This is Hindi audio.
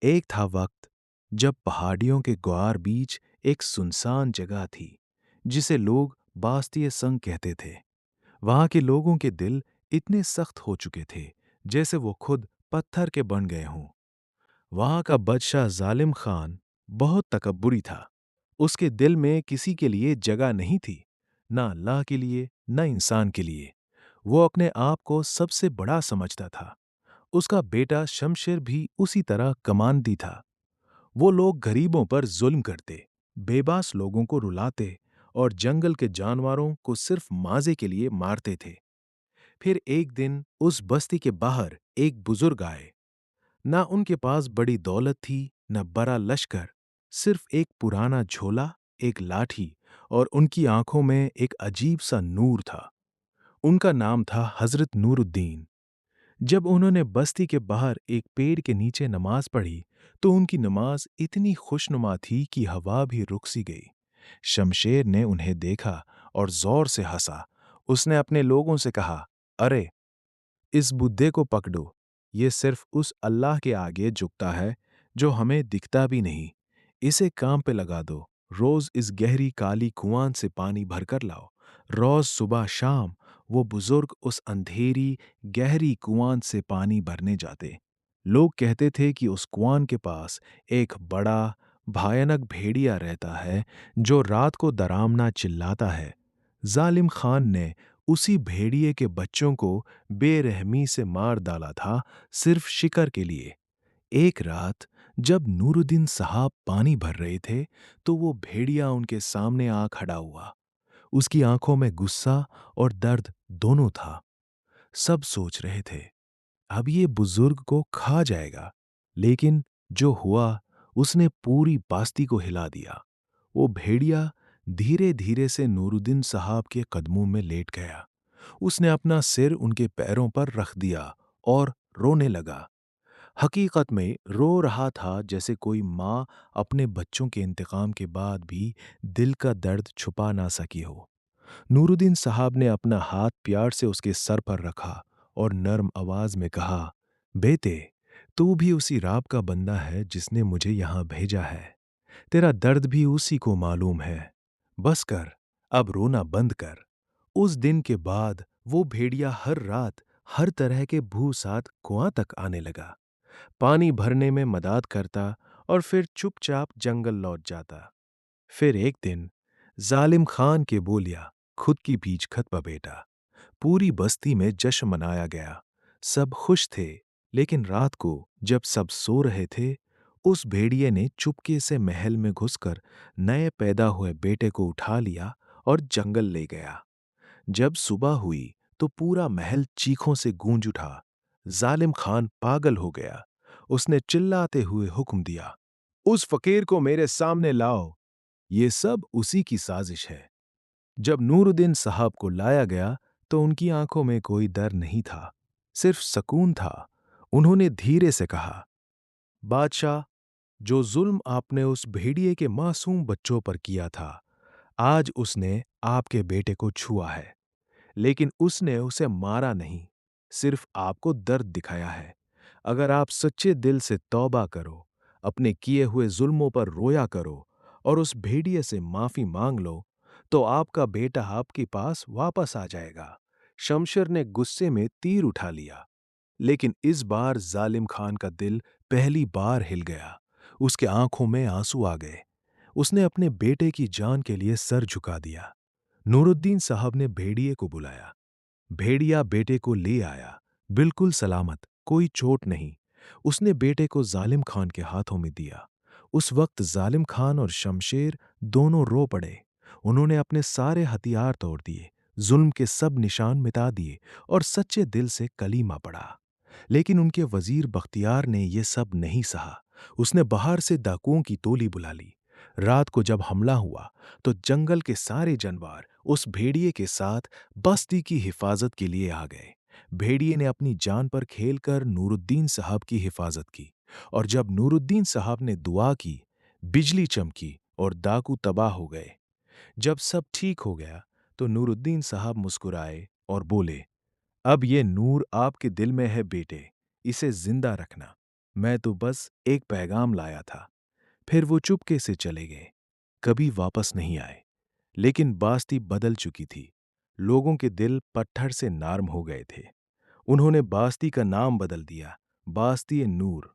एक था वक्त जब पहाड़ियों के गुआर बीच एक सुनसान जगह थी जिसे लोग बास्तिय संग कहते थे। वहां के लोगों के दिल इतने सख्त हो चुके थे जैसे वो खुद पत्थर के बन गए हों। वहां का बादशाह जालिम खान बहुत तकब्बुरी था। उसके दिल में किसी के लिए जगह नहीं थी, ना अल्लाह के लिए न इंसान के लिए। वो अपने आप को सबसे बड़ा समझता था। उसका बेटा शमशेर भी उसी तरह कमांडी था। वो लोग गरीबों पर जुल्म करते, बेबास लोगों को रुलाते और जंगल के जानवरों को सिर्फ माजे के लिए मारते थे। फिर एक दिन उस बस्ती के बाहर एक बुजुर्ग आए। ना उनके पास बड़ी दौलत थी, न बड़ा लश्कर, सिर्फ एक पुराना झोला, एक लाठी और उनकी आंखों में एक अजीब सा नूर था। उनका नाम था हजरत नूरुद्दीन। जब उन्होंने बस्ती के बाहर एक पेड़ के नीचे नमाज पढ़ी, तो उनकी नमाज इतनी खुशनुमा थी कि हवा भी रुक सी गई। शमशेर ने उन्हें देखा और जोर से हंसा। उसने अपने लोगों से कहा, अरे, इस बुड्ढे को पकड़ो। ये सिर्फ उस अल्लाह के आगे झुकता है जो हमें दिखता भी नहीं। इसे काम पे लगा दो। रोज इस गहरी काली कुआं से पानी भरकर लाओ। रोज सुबह शाम वो बुजुर्ग उस अंधेरी गहरी कुआं से पानी भरने जाते। लोग कहते थे कि उस कुआं के पास एक बड़ा भयानक भेड़िया रहता है जो रात को डरावना चिल्लाता है। जालिम खान ने उसी भेड़िए के बच्चों को बेरहमी से मार डाला था, सिर्फ शिकार के लिए। एक रात जब नूरुद्दीन साहब पानी भर रहे थे, तो वो भेड़िया उनके सामने आ खड़ा हुआ। उसकी आंखों में गुस्सा और दर्द दोनों था। सब सोच रहे थे, अब ये बुजुर्ग को खा जाएगा। लेकिन जो हुआ, उसने पूरी बास्ती को हिला दिया। वो भेड़िया धीरे धीरे से नूरुद्दीन साहब के कदमों में लेट गया। उसने अपना सिर उनके पैरों पर रख दिया और रोने लगा। हकीकत में रो रहा था जैसे कोई माँ अपने बच्चों के इंतकाम के बाद भी दिल का दर्द छुपा ना सकी हो। नूरुद्दीन साहब ने अपना हाथ प्यार से उसके सर पर रखा और नर्म आवाज में कहा, बेटे, तू भी उसी राब का बंदा है जिसने मुझे यहां भेजा है। तेरा दर्द भी उसी को मालूम है। बस कर, अब रोना बंद कर। उस दिन के बाद वो भेड़िया हर रात हर तरह के भू साथ कुआं तक आने लगा, पानी भरने में मदद करता और फिर चुपचाप जंगल लौट जाता। फिर एक दिन जालिम खान के बोलिया खुद की बीच खत बेटा। पूरी बस्ती में जश्न मनाया गया। सब खुश थे। लेकिन रात को जब सब सो रहे थे, उस भेड़िए ने चुपके से महल में घुसकर नए पैदा हुए बेटे को उठा लिया और जंगल ले गया। जब सुबह हुई तो पूरा महल चीखों से गूंज उठा। जालिम खान पागल हो गया। उसने चिल्लाते हुए हुक्म दिया, उस फकीर को मेरे सामने लाओ। ये सब उसी की साजिश है। जब नूरुद्दीन साहब को लाया गया तो उनकी आंखों में कोई डर नहीं था, सिर्फ सुकून था। उन्होंने धीरे से कहा, बादशाह, जो जुल्म आपने उस भेड़िए के मासूम बच्चों पर किया था, आज उसने आपके बेटे को छुआ है। लेकिन उसने उसे मारा नहीं, सिर्फ आपको दर्द दिखाया है। अगर आप सच्चे दिल से तौबा करो, अपने किए हुए जुल्मों पर रोया करो और उस भेड़िए से माफी मांग लो, तो आपका बेटा आपके पास वापस आ जाएगा। शमशेर ने गुस्से में तीर उठा लिया। लेकिन इस बार जालिम खान का दिल पहली बार हिल गया। उसके आंखों में आंसू आ गए। उसने अपने बेटे की जान के लिए सर झुका दिया। नूरुद्दीन साहब ने भेड़िए को बुलाया। भेड़िया बेटे को ले आया, बिल्कुल सलामत, कोई चोट नहीं। उसने बेटे को जालिम खान के हाथों में दिया। उस वक्त जालिम खान और शमशेर दोनों रो पड़े। उन्होंने अपने सारे हथियार तोड़ दिए, जुल्म के सब निशान मिटा दिए और सच्चे दिल से कलीमा पढ़ा। लेकिन उनके वजीर बख्तियार ने यह सब नहीं सहा। उसने बाहर से डाकुओं की टोली बुला ली। रात को जब हमला हुआ तो जंगल के सारे जानवर उस भेड़िए के साथ बस्ती की हिफाजत के लिए आ गए। भेड़िए ने अपनी जान पर खेलकर नूरुद्दीन साहब की हिफाजत की। और जब नूरुद्दीन साहब ने दुआ की, बिजली चमकी और डाकू तबाह हो गए। जब सब ठीक हो गया तो नूरुद्दीन साहब मुस्कुराए और बोले, अब ये नूर आपके दिल में है बेटे, इसे जिंदा रखना। मैं तो बस एक पैगाम लाया था। फिर वो चुपके से चले गए, कभी वापस नहीं आए। लेकिन बास्ती बदल चुकी थी। लोगों के दिल पत्थर से नर्म हो गए थे। उन्होंने बास्ती का नाम बदल दिया, बास्ती नूर।